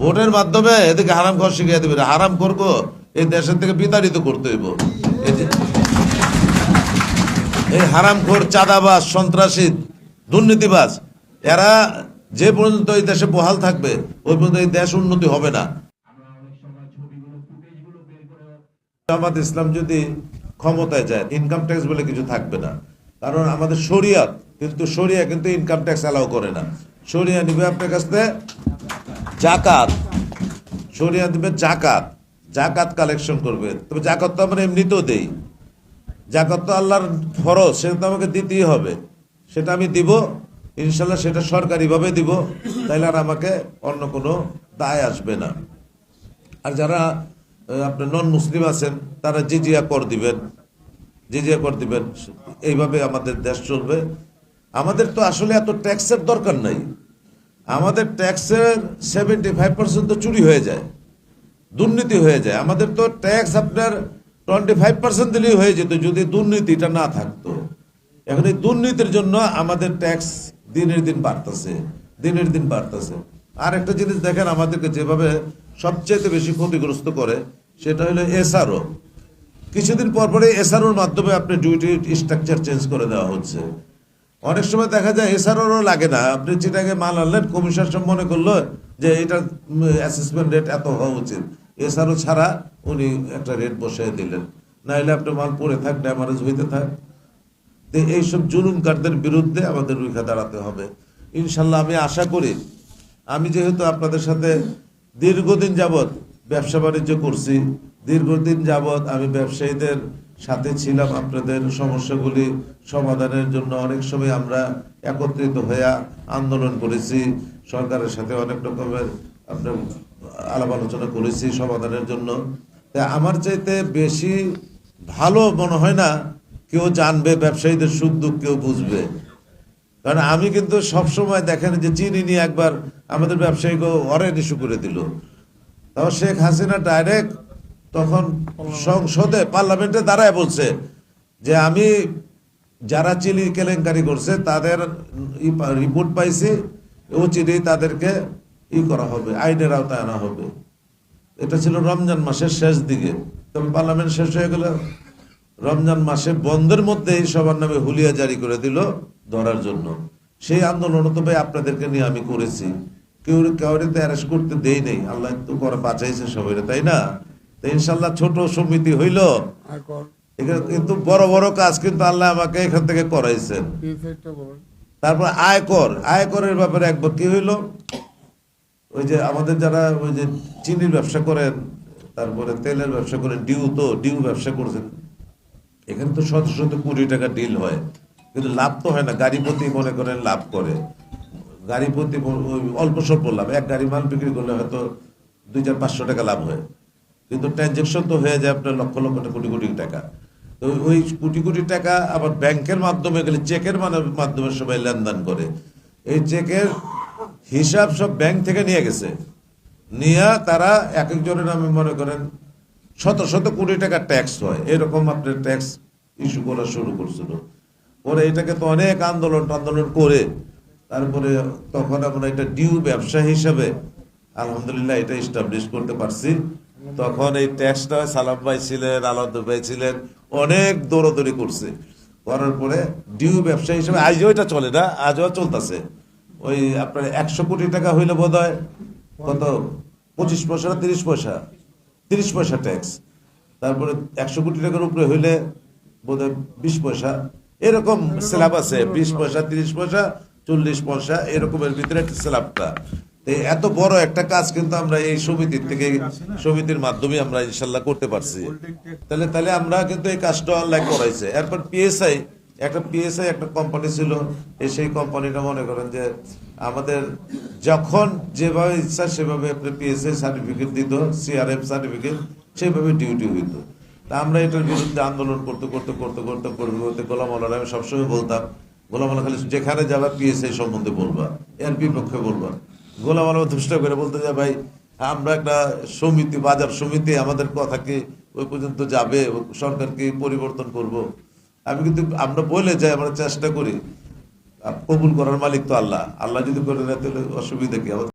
ভোটের মাধ্যমে এদিকে হারাম ঘর শিখিয়ে দেবে, হারাম করবো এই দেশের থেকে বিতাড়িত করতে হইব। এই হারামখোর, চাঁদাবাজ, সন্ত্রাসী, দুর্নীতিবাজ, এরা যে পর্যন্ত এই দেশে বহাল থাকবে ওই পর্যন্ত এই দেশ উন্নতি হবে না। জামাত ইসলাম যদি ক্ষমতায় যায় ইনকাম ট্যাক্স বলে কিছু থাকবে না, কারণ আমাদের শরিয়াত কিন্তু ইনকাম ট্যাক্স অ্যালাউ করে না। শরিয়া নিবে আপনার কাছ থেকে জাকাত, শরিয়া দিবে জাকাত কালেকশন করবে। তবে জাকাত তো আমরা এমনিতেও দেই, জাকাত তো আল্লাহর ফরজ, সেটা তো আমাকে দিতেই হবে। সেটা আমি দিব ইনশাল্লাহ, সেটা সরকারিভাবে দিব, তাইলে আর আমাকে অন্য কোনো দায় আসবে না। আর যারা আপনার নন মুসলিম আছেন তারা জিজিয়া কর দিবেন, এইভাবে আমাদের দেশ চলবে। আমাদের তো আসলে এত ট্যাক্সের দরকার নাই, আমাদের ট্যাক্সের 75% তো চুরি হয়ে যায়, দুর্নীতি হয়ে যায়। আমাদের তো ট্যাক্স আপনার 25% দিলেই হয়ে যেত যদি দুর্নীতিটা না থাকতো। এখন এই দুর্নীতির জন্য আমাদের ট্যাক্স দিনের দিন বাড়তেছে। আর একটা জিনিস দেখেন, আমাদেরকে যেভাবে সবচেয়ে বেশি ক্ষতিগ্রস্ত করে সেটা হলো এসআরও। কিছুদিন পর পরে এসআরওর মাধ্যমে আপনি ডিউটি স্ট্রাকচার চেঞ্জ করে দেওয়া হচ্ছে। অনেক সময় দেখা যায় এসআরওরও লাগে না, আপনি চিটাকে মাল আনলেন, কমিশন সব মনে করলো যে এটা অ্যাসেসমেন্ট রেট এত হওয়া উচিত, এসআরও ছাড়া উনি একটা রেট বসিয়ে দিলেন, নাহলে আপনার মাল পড়ে থাক, ড্যামারেজ হইতে থাক। তো এইসব জুলুমকারদের বিরুদ্ধে আমাদের রুখে দাঁড়াতে হবে ইনশাল্লাহ। আমি আশা করি, আমি যেহেতু আপনাদের সাথে দীর্ঘদিন যাবৎ ব্যবসা বাণিজ্য করছি, দীর্ঘদিন যাবৎ আমি ব্যবসায়ীদের সাথে ছিলাম, আপনাদের সমস্যাগুলি সমাধানের জন্য অনেক সময় আমরা একত্রিত হয়ে আন্দোলন করেছি, সরকারের সাথে অনেক রকমের আপনার আলাপ আলোচনা করেছি সমাধানের জন্য। তাই আমার চাইতে বেশি ভালো মনে হয় না কেউ জানবে ব্যবসায়ীদের সুখ দুঃখ, কেউ বুঝবে। কারণ আমি কিন্তু সবসময় দেখেন যে চিনি নিয়ে একবার আমাদের ব্যবসায়ীকে অরেন ইস্যু করে দিল, তাও শেখ হাসিনা ডাইরেক্ট তখন সংসদে পার্লামেন্টে দাঁড়ায় বলছে যে আমি যারা চিনি কেলেঙ্কারি করছে তাদের রিপোর্ট পাইছি, ও চিনি তাদেরকে করা হবে, আইনের আওতায় আনা হবে। এটা ছিল রমজান মাসের শেষ দিকে, তবে পার্লামেন্ট শেষ হয়ে গেল। রমজান মাসে বন্ধের মধ্যে সবার নামে হুলিয়া জারি করে দিল ধরার জন্য। সেই আন্দোলন তো ভাই আপনাদেরকে নিয়ে আমি করেছি, কাউরে তো অ্যারেস্ট করতে দেই নেই, আল্লাহ তো করে বাঁচাইছে সবাই, তাই না? তো ইনশাল্লাহ ছোট সমিতি হইল, কিন্তু বড় বড় কাজ কিন্তু আল্লাহ আমাকে এখান থেকে করাইছেন। তারপর আয়করের ব্যাপারে একবার কি হইল, ওই যে আমাদের যারা ওই যে চিনির ব্যবসা করেন, তারপরে তেলের ব্যবসা করেন, ডিউ ব্যবসা করছেন, এখানে তো শত শত কোটি টাকা ডিল হয়, কিন্তু লাভ তো হয় না। গাড়ি প্রতি মনে করেন লাভ করে, গাড়ি প্রতি অল্প স্বল্প লাভ, এক গাড়ি মাল বিক্রি করলে হয়তো 200-500 টাকা লাভ হয়, কিন্তু ট্রানজেকশন তো হয়ে যায় আপনার লক্ষ লক্ষ কোটি কোটি টাকা। তো ওই কোটি কোটি টাকা আবার ব্যাংকের মাধ্যমে গেলে, চেকের মাধ্যমে সবাই লেনদেন করে। এই চেকের হিসাব সব ব্যাংক থেকে নিয়ে গেছে, নিয়ে তারা এক একজনের নামে মনে করেন শত শত কোটি টাকা ট্যাক্স হয়, এরকম আপনার ট্যাক্স ইস্যু করা শুরু করছিল। পরে এটাকে তো অনেক আন্দোলন করে তারপরে তখন আমরা এটা ডিউ ব্যবসা হিসাবে আলহামদুলিল্লাহ এটা এস্টাবলিশ করতে পারছি। তখন এই ট্যাক্সটা সালাম ভাই ছিলেন, আলাদা ভাই ছিলেন, অনেক দৌড়াদৌড়ি করছে, করার পরে ডিউ ব্যবসা হিসাবে আজও এটা চলে না, আজও চলতেছে। ওই আপনার 100 কোটি টাকা হইলে বোধ হয় কত 25 পয়সা না 30 পয়সা ট্যাক্স, তারপরে 100 কোটি টাকার উপরে হইলে বোধ হয় 20 পয়সা, এরকম স্ল্যাব আছে, 20 পয়সা, 30 পয়সা, 40 পয়সা, এরকমের ভিতরে একটা স্ল্যাবটা। এত বড় একটা কাজ কিন্তু আমরা এই সমিতির মাধ্যমে আমরা ইনশাল্লাহ করতে পারছি। তাহলে আমরা কিন্তু এই কাজটা আল্লাহ করাইছে। এরপর পিএসআই একটা কোম্পানি ছিল, সেই কোম্পানিটা মনে করেন যে আমাদের যখন যেভাবে ইচ্ছা সেভাবে আপনি পিএসআই সার্টিফিকেট দিত, সিআরএফ সার্টিফিকেট, সেইভাবে ডিউটি হইত। তা আমরা এটার বিরুদ্ধে আন্দোলন করতে গোলাম আল্লাহ, আমি সবসময় বলতাম গোলাম আল্লাহ খালি যেখানে যাবা পিএসআই সম্বন্ধে বলবা, এর বিপক্ষে বলবা। গোলাম আল্লাহ দুষ্ট করে বলতে যায় ভাই আমরা একটা সমিতি, বাজার সমিতি, আমাদের কথা কি ওই পর্যন্ত যাবে, সরকারকে পরিবর্তন করব। আমি কিন্তু আমরা বলে যাই, আমরা চেষ্টা করি, কবুল করার মালিক তো আল্লাহ, আল্লাহ যদি করে না তাহলে অসুবিধা কি?